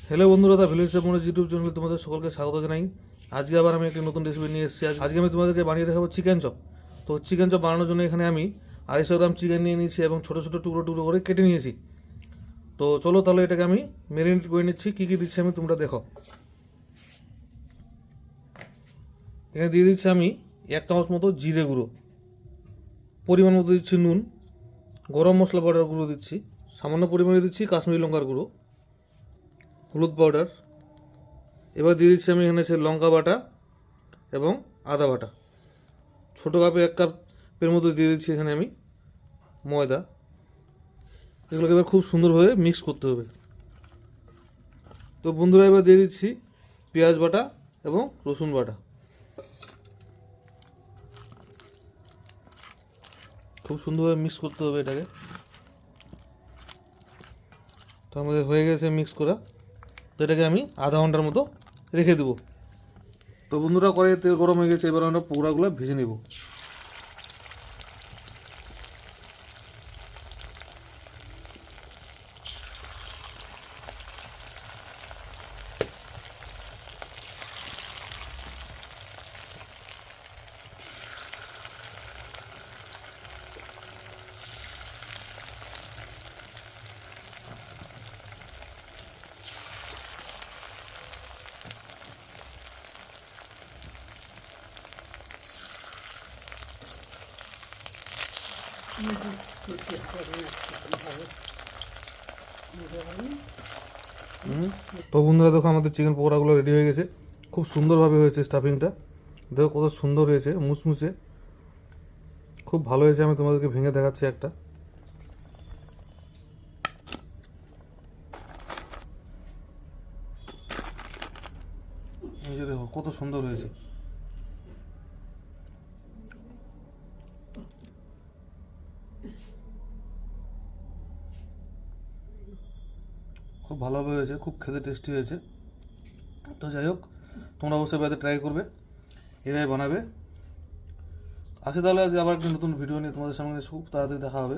Hello বন্ধুরা, দা village chef Manoj YouTube চ্যানেলে তোমাদের সকলকে স্বাগত জানাই। আজকে আবার আমি একটি নতুন রেসিপি নিয়ে এসেছি। আজকে আমি তোমাদেরকে বানিয়ে দেখাবো চিকেন চপ। তো চিকেন চপ বানানোর জন্য এখানে আমি 250 গ্রাম চিকেন নিয়ে নিয়েছি এবং ছোটো ছোটো টুকরো টুকরো করে কেটে নিয়েছি। তো চলো তাহলে এটাকে আমি ম্যারিনেট করে নিচ্ছি। কী কী দিচ্ছি আমি তোমরা দেখো। এখানে দিয়ে দিচ্ছি আমি 1 চামচ মতো জিরে গুঁড়ো, পরিমাণ মতো দিচ্ছি নুন, গরম মশলা পাউডার গুঁড়ো দিচ্ছি, সামান্য পরিমাণে দিচ্ছি কাশ্মীরি লঙ্কার গুঁড়ো, হলুদ পাউডার। এবার দিয়ে দিচ্ছি আমি এখানে লঙ্কা বাটা এবং আদা বাটা। ছোটো কাপে 1 কাপের মতো দিয়ে দিচ্ছি এখানে আমি ময়দা। এগুলোকে এবার খুব সুন্দরভাবে মিক্স করতে হবে। তো বন্ধুরা, এবার দিয়ে দিচ্ছি পেঁয়াজ বাটা এবং রসুন বাটা। খুব সুন্দরভাবে মিক্স করতে হবে এটাকে। তো আমাদের হয়ে গেছে মিক্স করা। তো এটাকে আমি আধা ঘন্টার মতো রেখে দেবো। তো বন্ধুরা, কড়াইয়ে তেল গরম হয়ে গেছে, এবার আমরা পকোড়াগুলো ভেজে নেব। তো বন্ধুরা দেখো, আমাদের চিকেন পকোড়াগুলো রেডি হয়ে গেছে। খুব সুন্দরভাবে হয়েছে স্টাফিংটা। দেখো কত সুন্দর হয়েছে, মুচমুচে, খুব ভালো হয়েছে। আমি তোমাদেরকে ভেঙে দেখাচ্ছি একটা। এই যে দেখো কত সুন্দর হয়েছে। খুব ভালোভাবে হয়েছে, খুব খেতে টেস্টি হয়েছে। তো যাই হোক, তোমরা অবশ্যই বাড়িতে ট্রাই করবে, এভাবে বানাবে। আজকে তাহলে আবার একটা নতুন ভিডিও নিয়ে তোমাদের সামনে খুব তাড়াতাড়ি দেখা হবে।